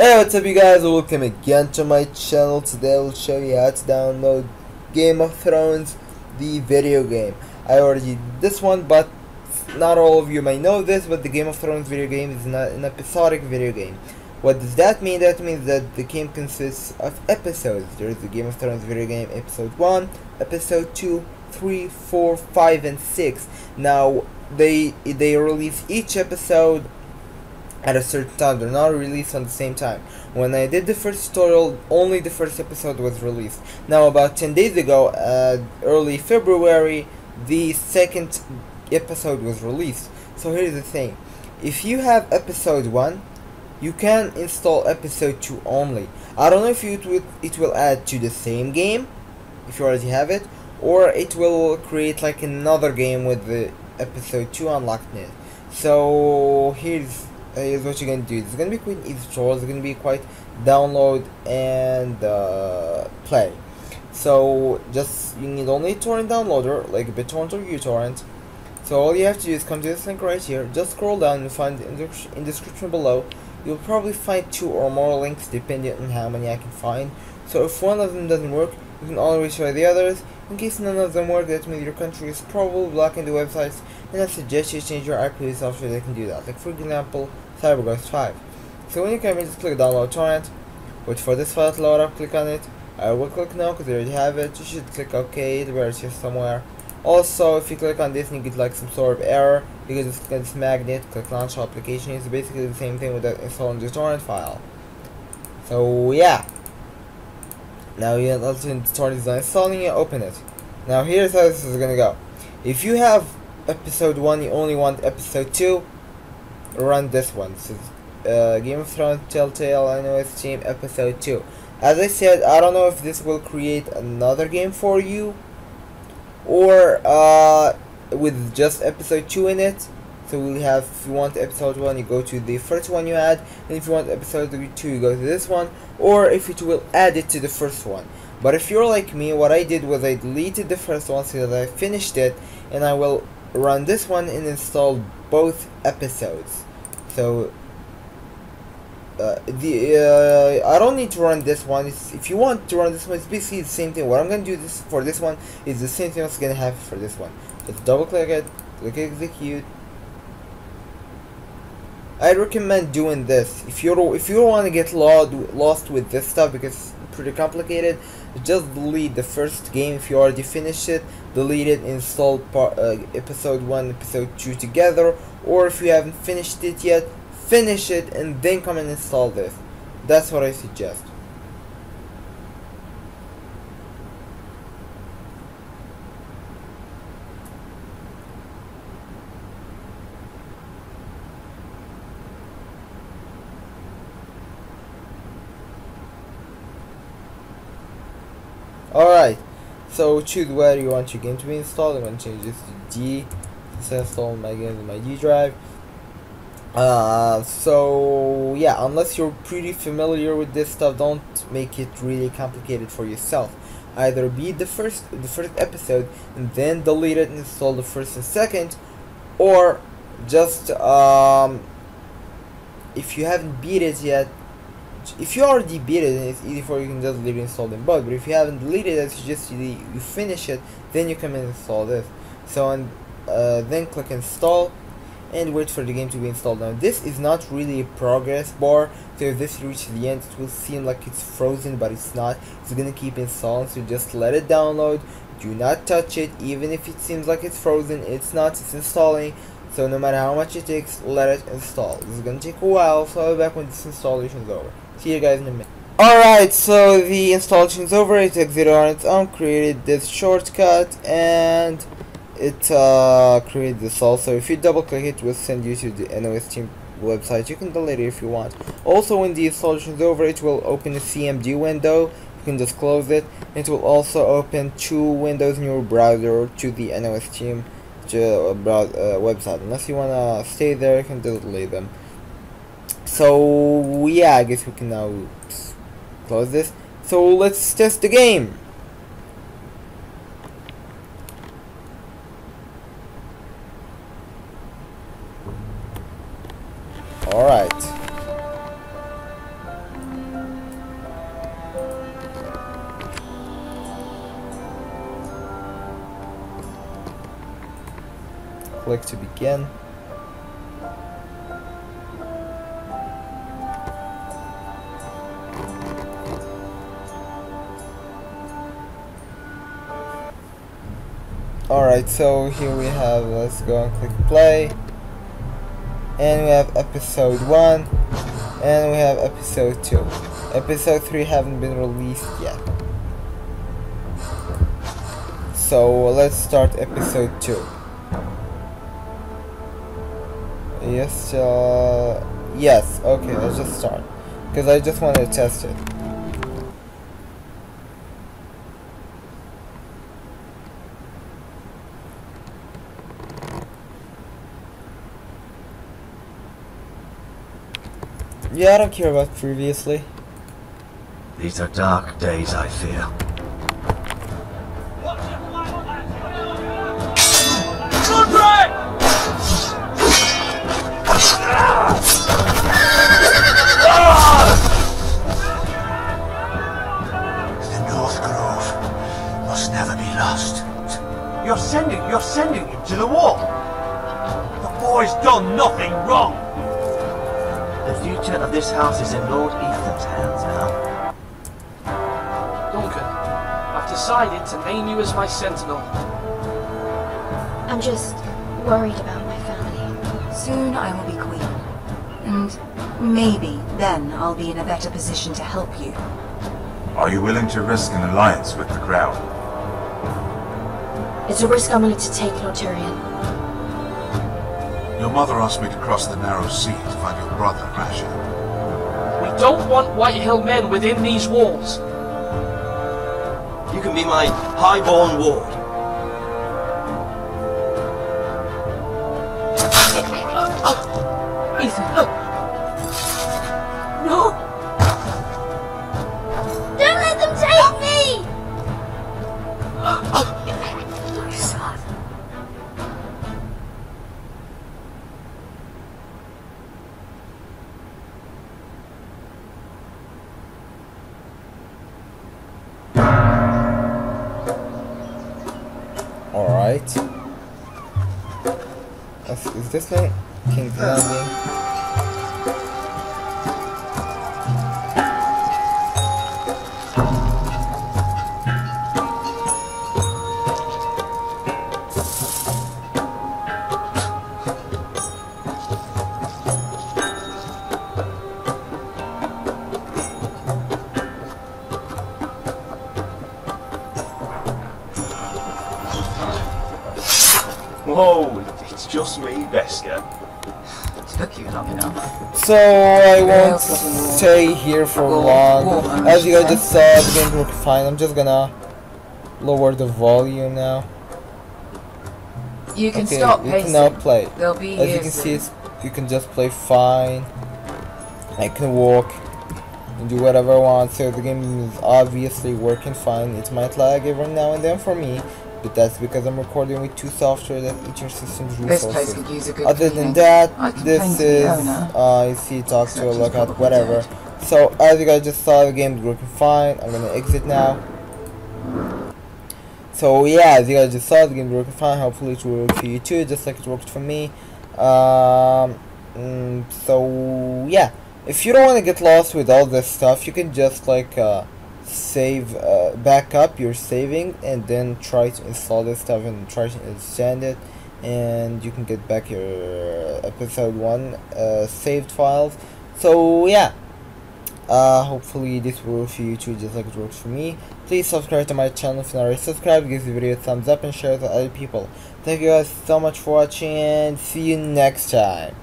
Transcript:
Hey, what's up you guys? Welcome again to my channel. Today I will show you how to download Game of Thrones, the video game. I already did this one, but not all of you may know this, but the Game of Thrones video game is not an episodic video game. What does that mean? That means that the game consists of episodes. There is the Game of Thrones video game episode 1, episode 2, 3, 4, 5, and 6. Now, they release each episode at a certain time. They're not released on the same time. When I did the first tutorial, only the first episode was released. Now about 10 days ago, early February, the second episode was released. So here's the thing. If you have episode 1, you can install episode 2 only. I don't know if it will add to the same game, if you already have it, or it will create like another game with the episode 2 unlocked in it. So here's what you're gonna do. It's gonna be quite easy tutorial. It's gonna be quite download and play. So you need only a torrent downloader like BitTorrent or uTorrent. So all you have to do is come to this link right here. Just scroll down and find in description below. You'll probably find 2 or more links depending on how many I can find. So if one of them doesn't work, you can always try the others. In case none of them work, that means your country is probably blocking the websites, and I suggest you change your IP software that can do that. Like for example, CyberGhost 5. So when you come in, just click download torrent, wait for this file to load up, click on it. I will click no because I already have it. You should click OK, where it's here somewhere. Also, if you click on this and you get like some sort of error because it's got this magnet, click launch application. It's basically the same thing with installing the torrent file. So yeah. Now you also in the torrent is not installing it, open it. Now here's how this is gonna go. If you have episode 1, you only want episode 2, run this one. So Game of Thrones Telltale iOS Team episode 2. As I said, I don't know if this will create another game for you or with just episode 2 in it. So we'll have, if you want episode 1, you go to the first one you add, and if you want episode 2, you go to this one, or if it will add it to the first one. But if you're like me, what I did was I deleted the first one so that I finished it, and I will run this one and install both episodes. So I don't need to run this one. If you want to run this one, it's basically the same thing. What I'm gonna do for this one is the same thing that's gonna happen for this one. Just double click it, click execute. I recommend doing this if you want to get lost with this stuff because it's pretty complicated. Just delete the first game if you already finished it. Delete it, install episode 1, episode 2 together, or if you haven't finished it yet, finish it and then come and install this. That's what I suggest. Alright, so choose where you want your game to be installed. I'm going to change this to D, since I installed my game in my D drive. So yeah, unless you're pretty familiar with this stuff, don't make it really complicated for yourself. Either beat the first episode and then delete it and install the first and second, or just if you haven't beat it yet, if you already beat it and it's easy for you, you can just leave it installed in both. But if you haven't deleted it, I suggest you finish it, then you come and install this. So and then click install and wait for the game to be installed. Now this is not really a progress bar, so if this reaches the end, it will seem like it's frozen, but it's not. It's gonna keep installing, so just let it download. Do not touch it, even if it seems like it's frozen. It's not. It's installing. So no matter how much it takes, let it install. This is gonna take a while, so I'll be back when this installation is over. See you guys in a minute. Alright, so the installation is over. It exited on its own, created this shortcut, and it created this also. If you double click it, will send you to the iOS Team website. You can delete it if you want. Also, when the installation is over, it will open a CMD window. You can just close it. It will also open 2 windows in your browser to the iOS Team website. Unless you wanna stay there, you can delete them. So yeah, I guess we can now close this. So let's test the game. Alright. click to begin. Alright, so here we have, let's go and click play. And we have episode 1. And we have episode 2. Episode 3 haven't been released yet. So let's start episode 2. Yes, yes, okay, let's just start. Because I just want to test it. Yeah, I don't care about previously. These are dark days, I fear. The North Grove must never be lost. You're sending him to the wall. The boy's done nothing wrong. The future of this house is in Lord Ethan's hands now. Duncan, I've decided to name you as my sentinel. I'm just worried about my family. Soon I will be queen. And maybe then I'll be in a better position to help you. Are you willing to risk an alliance with the Crown? It's a risk I'm willing to take, Lord Tyrion. Your mother asked me to cross the narrow sea to find your brother, Rashid. We don't want Whitehill men within these walls. You can be my highborn ward. Ethan. No! Don't let them take me! My son. Alright. Is this not King's Landing? Whoa, it's just me, Beska. Took you long enough. So I won't stay here for long. As you guys just saw, the game's working fine. I'm just gonna lower the volume now. You can Okay, stop you pacing. can now play. They'll be As here you can see, soon. you can just play fine. I can walk and do whatever I want. So the game is obviously working fine. It might lag every now and then for me, but that's because I'm recording with two software that each your system's This place resources. could use a good Other cleaning. than that, I can this paint the is owner. you see, talk to a Except he's lookout, probably whatever. dead. So as you guys just saw, the game's working fine. I'm gonna exit now. So yeah, as you guys just saw, the game's working fine. Hopefully it will work for you too, just like it worked for me. So yeah, if you don't want to get lost with all this stuff, you can just like save, back up your saving, and then try to install this stuff and try to understand it, and you can get back your episode 1 saved files. So yeah, hopefully this will work for you too, just like it works for me. Please subscribe to my channel if you're not already subscribed, give the video a thumbs up and share it with other people. Thank you guys so much for watching, and see you next time.